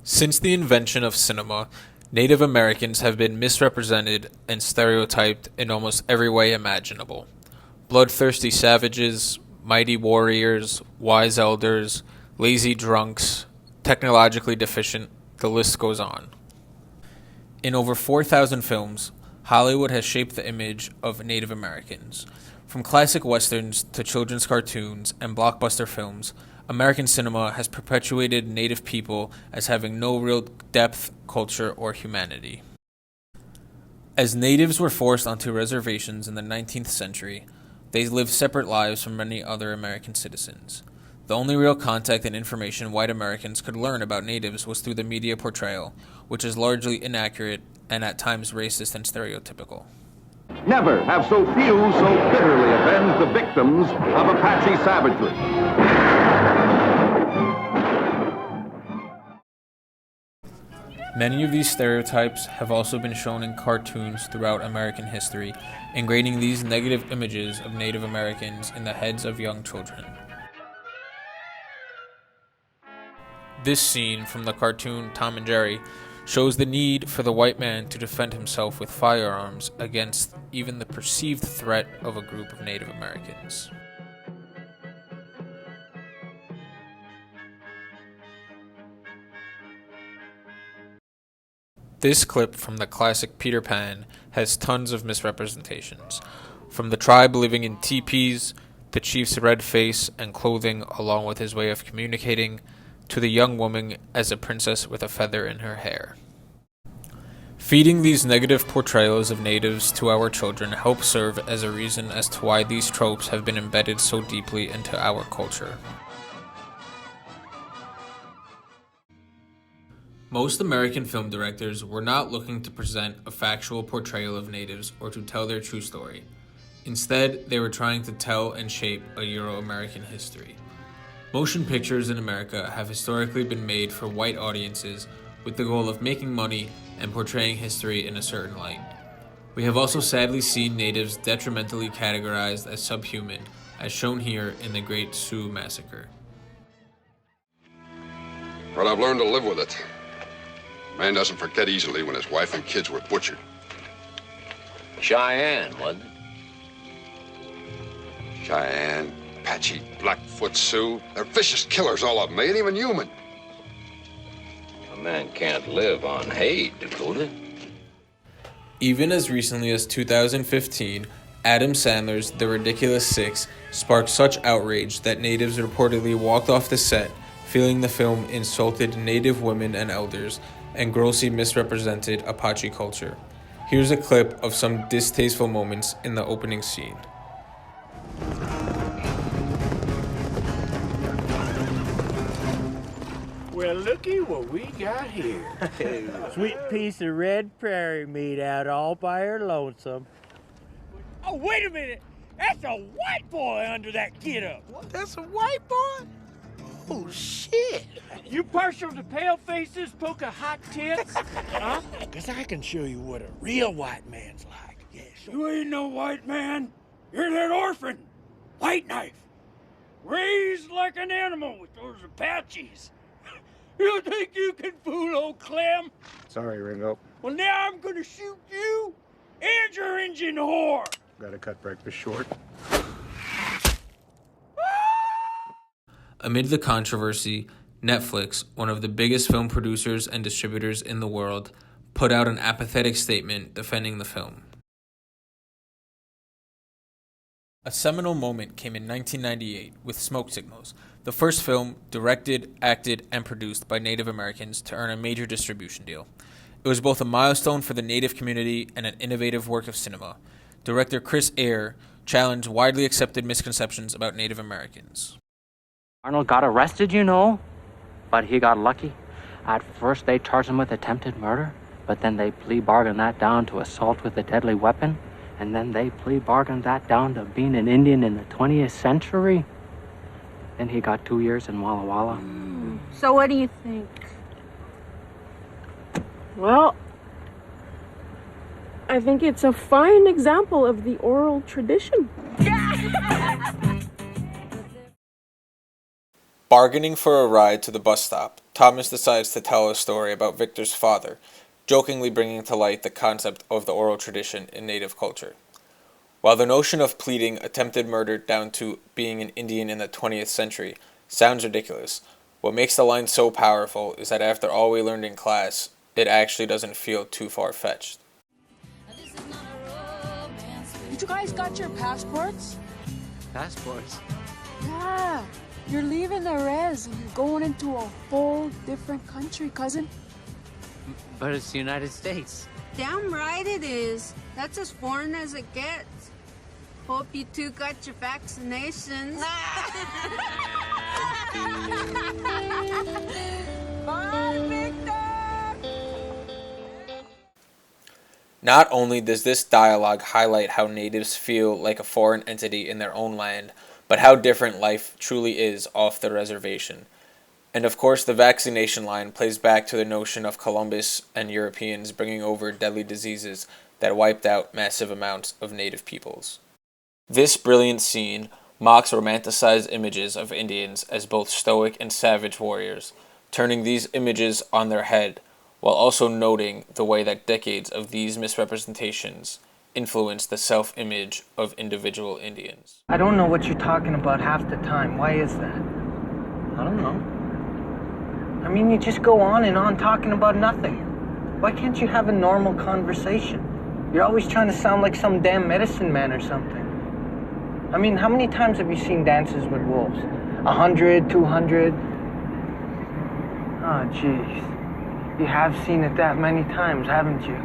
Since the invention of cinema, Native Americans have been misrepresented and stereotyped in almost every way imaginable. Bloodthirsty savages, mighty warriors, wise elders, lazy drunks, technologically deficient, the list goes on. In over 4,000 films, Hollywood has shaped the image of Native Americans. From classic westerns to children's cartoons and blockbuster films, American cinema has perpetuated Native people as having no real depth, culture, or humanity. As Natives were forced onto reservations in the 19th century, they lived separate lives from many other American citizens. The only real contact and information white Americans could learn about Natives was through the media portrayal, which is largely inaccurate and at times racist and stereotypical. Never have so few so bitterly avenged the victims of Apache savagery. Many of these stereotypes have also been shown in cartoons throughout American history, ingraining these negative images of Native Americans in the heads of young children. This scene from the cartoon Tom and Jerry shows the need for the white man to defend himself with firearms against even the perceived threat of a group of Native Americans. This clip from the classic Peter Pan has tons of misrepresentations, from the tribe living in teepees, the chief's red face and clothing along with his way of communicating, to the young woman as a princess with a feather in her hair. Feeding these negative portrayals of natives to our children helps serve as a reason as to why these tropes have been embedded so deeply into our culture. Most American film directors were not looking to present a factual portrayal of natives or to tell their true story. Instead, they were trying to tell and shape a Euro-American history. Motion pictures in America have historically been made for white audiences with the goal of making money and portraying history in a certain light. We have also sadly seen natives detrimentally categorized as subhuman, as shown here in the Great Sioux Massacre. But I've learned to live with it. Man doesn't forget easily when his wife and kids were butchered. Cheyenne, wasn't it? Cheyenne, Apache, Blackfoot Sioux. They're vicious killers, all of them. They ain't even human. A man can't live on hate, Dakota. Even as recently as 2015, Adam Sandler's The Ridiculous Six sparked such outrage that natives reportedly walked off the set, feeling the film insulted Native women and elders and grossly misrepresented Apache culture. Here's a clip of some distasteful moments in the opening scene. Well, looky what we got here. Sweet piece of red prairie meat out all by her lonesome. Oh, wait a minute! That's a white boy under that get-up. What? That's a white boy? Oh, shit. You partial to pale faces, poke of hot tits? Huh? Because I can show you what a real white man's like. Yeah, sure. You ain't no white man. You're that orphan. White knife. Raised like an animal with those Apaches. You think you can fool old Clem? Sorry, Ringo. Well, now I'm gonna shoot you and your Injun whore. Gotta cut breakfast short. Amid the controversy, Netflix, one of the biggest film producers and distributors in the world, put out an apathetic statement defending the film. A seminal moment came in 1998 with Smoke Signals, the first film directed, acted, and produced by Native Americans to earn a major distribution deal. It was both a milestone for the Native community and an innovative work of cinema. Director Chris Eyre challenged widely accepted misconceptions about Native Americans. Arnold got arrested, you know, but he got lucky. At first they charged him with attempted murder, but then they plea bargained that down to assault with a deadly weapon, and then they plea bargained that down to being an Indian in the 20th century. Then he got 2 years in Walla Walla. So what do you think? Well, I think it's a fine example of the oral tradition. Bargaining for a ride to the bus stop Thomas decides to tell a story about Victor's father, jokingly bringing to light the concept of the oral tradition in Native culture. While the notion of pleading attempted murder down to being an Indian in the 20th century sounds ridiculous, what makes the line so powerful is that after all we learned in class, it actually doesn't feel too far-fetched. You guys got your passports? Passports? Yeah. You're leaving the res and you're going into a whole different country, cousin. But it's the United States. Damn right it is. That's as foreign as it gets. Hope you two got your vaccinations. Bye, Victor! Not only does this dialogue highlight how natives feel like a foreign entity in their own land, but how different life truly is off the reservation. And of course, the vaccination line plays back to the notion of Columbus and Europeans bringing over deadly diseases that wiped out massive amounts of native peoples. This brilliant scene mocks romanticized images of Indians as both stoic and savage warriors, turning these images on their head, while also noting the way that decades of these misrepresentations influence the self-image of individual Indians. I don't know what you're talking about half the time. Why is that? I don't know. I mean, you just go on and on talking about nothing. Why can't you have a normal conversation? You're always trying to sound like some damn medicine man or something. I mean, how many times have you seen Dances with Wolves? 100, 200? Oh, jeez. You have seen it that many times, haven't you?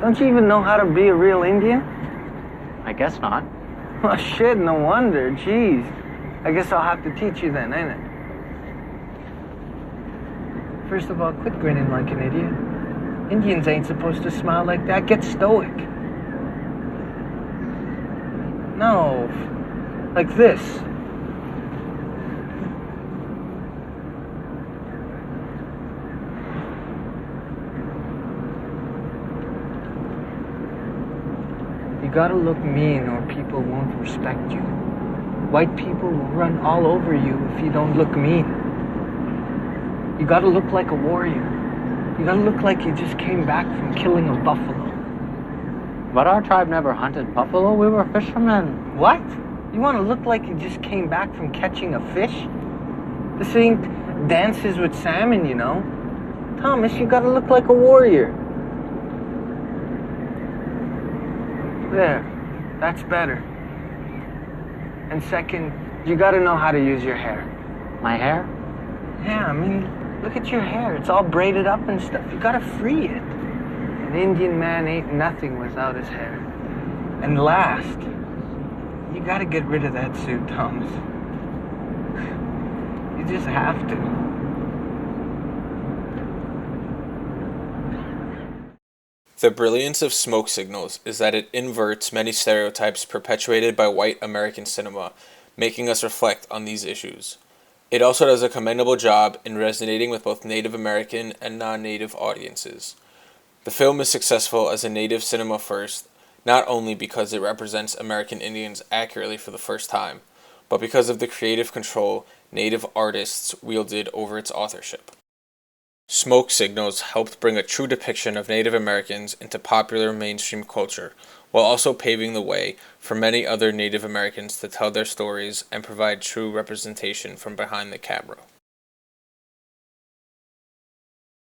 Don't you even know how to be a real Indian? I guess not. Oh, shit, no wonder. Jeez. I guess I'll have to teach you then, ain't it? First of all, quit grinning like an idiot. Indians ain't supposed to smile like that. Get stoic. No, like this. You gotta look mean or people won't respect you. White people will run all over you if you don't look mean. You gotta look like a warrior. You gotta look like you just came back from killing a buffalo. But our tribe never hunted buffalo. We were fishermen. What? You want to look like you just came back from catching a fish? This ain't Dances with Salmon, you know. Thomas, you gotta look like a warrior. There. That's better. And second, you gotta know how to use your hair. My hair? Yeah, I mean, look at your hair. It's all braided up and stuff. You gotta free it. An Indian man ain't nothing without his hair. And last, you gotta get rid of that suit, Thomas. You just have to. The brilliance of Smoke Signals is that it inverts many stereotypes perpetuated by white American cinema, making us reflect on these issues. It also does a commendable job in resonating with both Native American and non-Native audiences. The film is successful as a Native cinema first, not only because it represents American Indians accurately for the first time, but because of the creative control Native artists wielded over its authorship. Smoke Signals helped bring a true depiction of Native Americans into popular mainstream culture, while also paving the way for many other Native Americans to tell their stories and provide true representation from behind the camera.